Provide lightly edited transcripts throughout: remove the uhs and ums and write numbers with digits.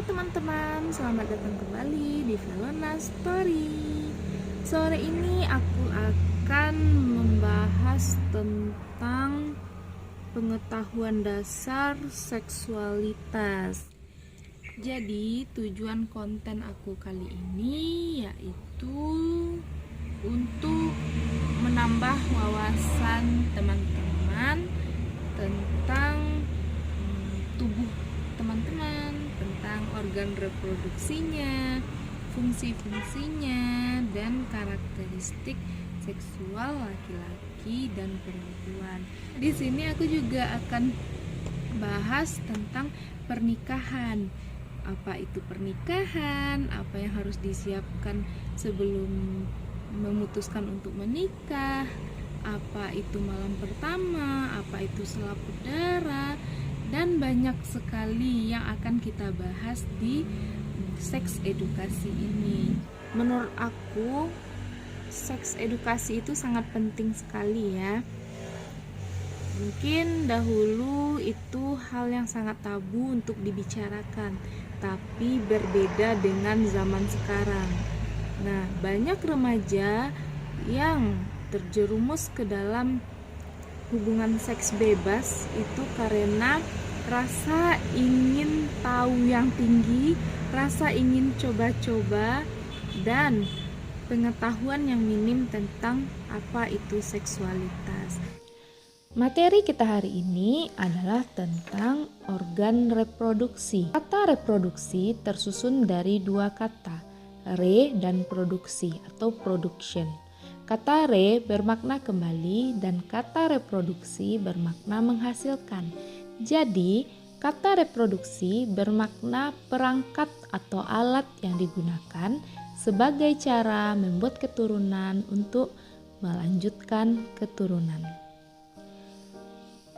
Halo teman-teman, selamat datang kembali di Velona Story. Sore ini aku akan membahas tentang pengetahuan dasar seksualitas. Jadi tujuan konten aku kali ini yaitu untuk menambah wawasan teman-teman tentang tubuh teman-teman, tentang organ reproduksinya, fungsi-fungsinya, dan karakteristik seksual laki-laki dan perempuan. Di sini aku juga akan bahas tentang pernikahan. Apa itu pernikahan? Apa yang harus disiapkan sebelum memutuskan untuk menikah? Apa itu malam pertama? Apa itu selap udara? Dan banyak sekali yang akan kita bahas di seks edukasi ini. Menurut aku, seks edukasi itu sangat penting sekali ya. Mungkin dahulu itu hal yang sangat tabu untuk dibicarakan, tapi berbeda dengan zaman sekarang. Nah, banyak remaja yang terjerumus ke dalam hubungan seks bebas itu karena rasa ingin tahu yang tinggi, rasa ingin coba-coba, dan pengetahuan yang minim tentang apa itu seksualitas. Materi kita hari ini adalah tentang organ reproduksi. Kata reproduksi tersusun dari dua kata, re dan produksi atau production. Kata re bermakna kembali dan kata reproduksi bermakna menghasilkan. Jadi, kata reproduksi bermakna perangkat atau alat yang digunakan sebagai cara membuat keturunan untuk melanjutkan keturunan.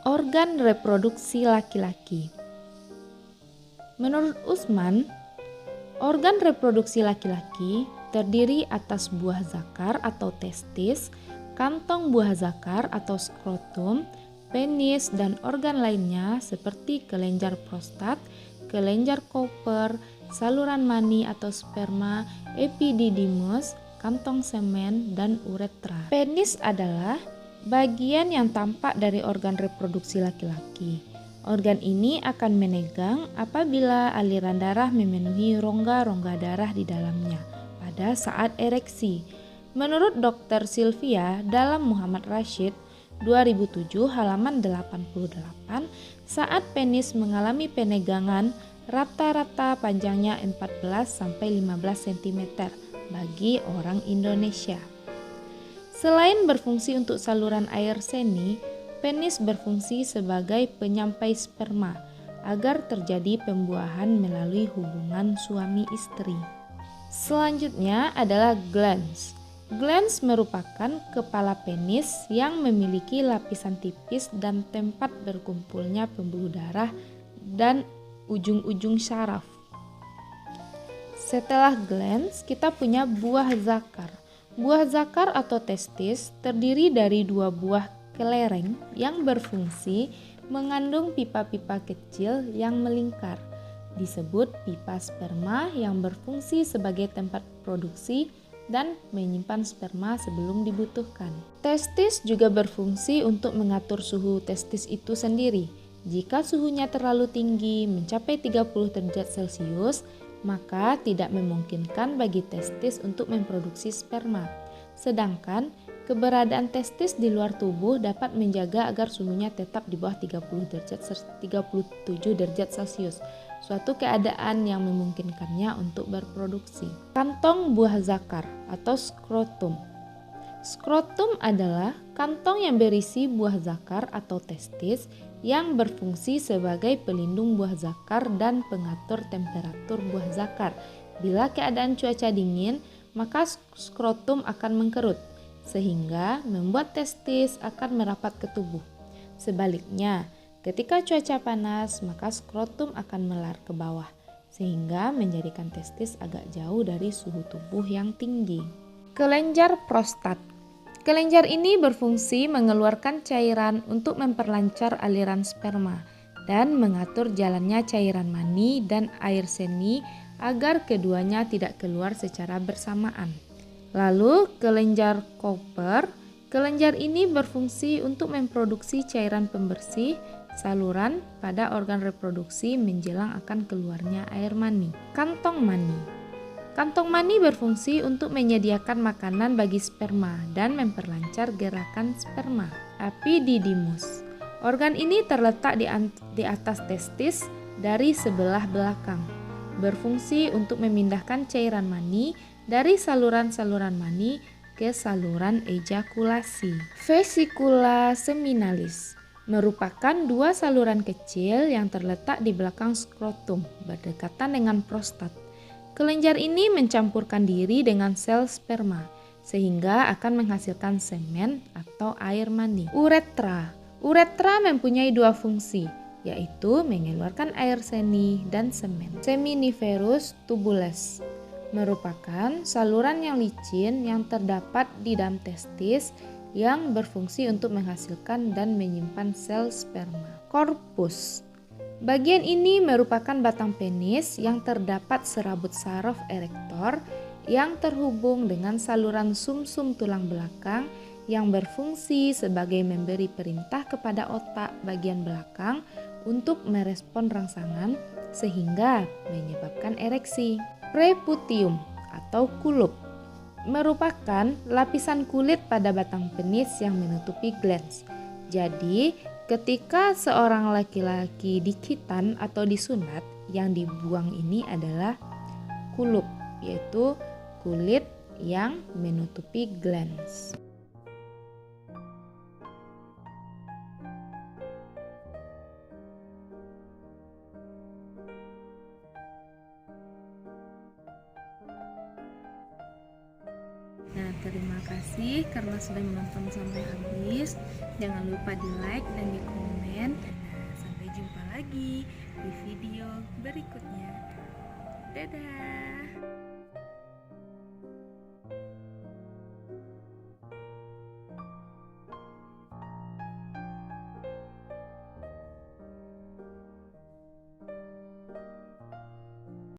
Organ reproduksi laki-laki. Menurut Usman, organ reproduksi laki-laki terdiri atas buah zakar atau testis, kantong buah zakar atau skrotum, penis, dan organ lainnya seperti kelenjar prostat, kelenjar Cooper, saluran mani atau sperma, epididymus, kantong semen, dan uretra. Penis adalah bagian yang tampak dari organ reproduksi laki-laki. Organ ini akan menegang apabila aliran darah memenuhi rongga-rongga darah di dalamnya pada saat ereksi. Menurut Dr. Sylvia dalam Muhammad Rashid 2007 halaman 88, saat penis mengalami penegangan, rata-rata panjangnya 14-15 cm bagi orang Indonesia. Selain berfungsi untuk saluran air seni, penis berfungsi sebagai penyampai sperma agar terjadi pembuahan melalui hubungan suami istri. Selanjutnya adalah glans. Glans merupakan kepala penis yang memiliki lapisan tipis dan tempat berkumpulnya pembuluh darah dan ujung-ujung syaraf. Setelah glans, kita punya buah zakar. Buah zakar atau testis terdiri dari dua buah kelereng yang berfungsi mengandung pipa-pipa kecil yang melingkar. Disebut pipa sperma yang berfungsi sebagai tempat produksi dan menyimpan sperma sebelum dibutuhkan. Testis juga berfungsi untuk mengatur suhu testis itu sendiri. Jika suhunya terlalu tinggi mencapai 30 derajat Celcius, maka tidak memungkinkan bagi testis untuk memproduksi sperma. Sedangkan keberadaan testis di luar tubuh dapat menjaga agar suhunya tetap di bawah 37 derajat Celcius, suatu keadaan yang memungkinkannya untuk berproduksi. Kantong buah zakar atau skrotum. Skrotum adalah kantong yang berisi buah zakar atau testis yang berfungsi sebagai pelindung buah zakar dan pengatur temperatur buah zakar. Bila keadaan cuaca dingin, maka skrotum akan mengkerut, sehingga membuat testis akan merapat ke tubuh. Sebaliknya, ketika cuaca panas, maka skrotum akan melar ke bawah, sehingga menjadikan testis agak jauh dari suhu tubuh yang tinggi. Kelenjar prostat. Kelenjar ini berfungsi mengeluarkan cairan untuk memperlancar aliran sperma. dan mengatur jalannya cairan mani dan air seni agar keduanya tidak keluar secara bersamaan. Lalu kelenjar Cowper. Kelenjar ini berfungsi untuk memproduksi cairan pembersih saluran pada organ reproduksi menjelang akan keluarnya air mani. Kantong mani. Kantong mani berfungsi untuk menyediakan makanan bagi sperma dan memperlancar gerakan sperma. Epididymus. Organ ini terletak di atas testis dari sebelah belakang. Berfungsi untuk memindahkan cairan mani dari saluran-saluran mani ke saluran ejakulasi. Vesicula seminalis merupakan dua saluran kecil yang terletak di belakang skrotum berdekatan dengan prostat. Kelenjar ini mencampurkan diri dengan sel sperma sehingga akan menghasilkan semen atau air mani. Uretra. Uretra mempunyai dua fungsi, yaitu mengeluarkan air seni dan semen. Seminiferus tubules merupakan saluran yang licin yang terdapat di dalam testis yang berfungsi untuk menghasilkan dan menyimpan sel sperma. Korpus. Bagian ini merupakan batang penis yang terdapat serabut saraf erektor yang terhubung dengan saluran sumsum tulang belakang yang berfungsi sebagai memberi perintah kepada otak bagian belakang untuk merespon rangsangan sehingga menyebabkan ereksi. Preputium atau kulup merupakan lapisan kulit pada batang penis yang menutupi glans. Jadi, ketika seorang laki-laki dikhitan atau disunat, yang dibuang ini adalah kulup, yaitu kulit yang menutupi glans. Nah, terima kasih karena sudah menonton sampai habis. Jangan lupa di like dan di komen. Nah, sampai jumpa lagi di video berikutnya. Dadah.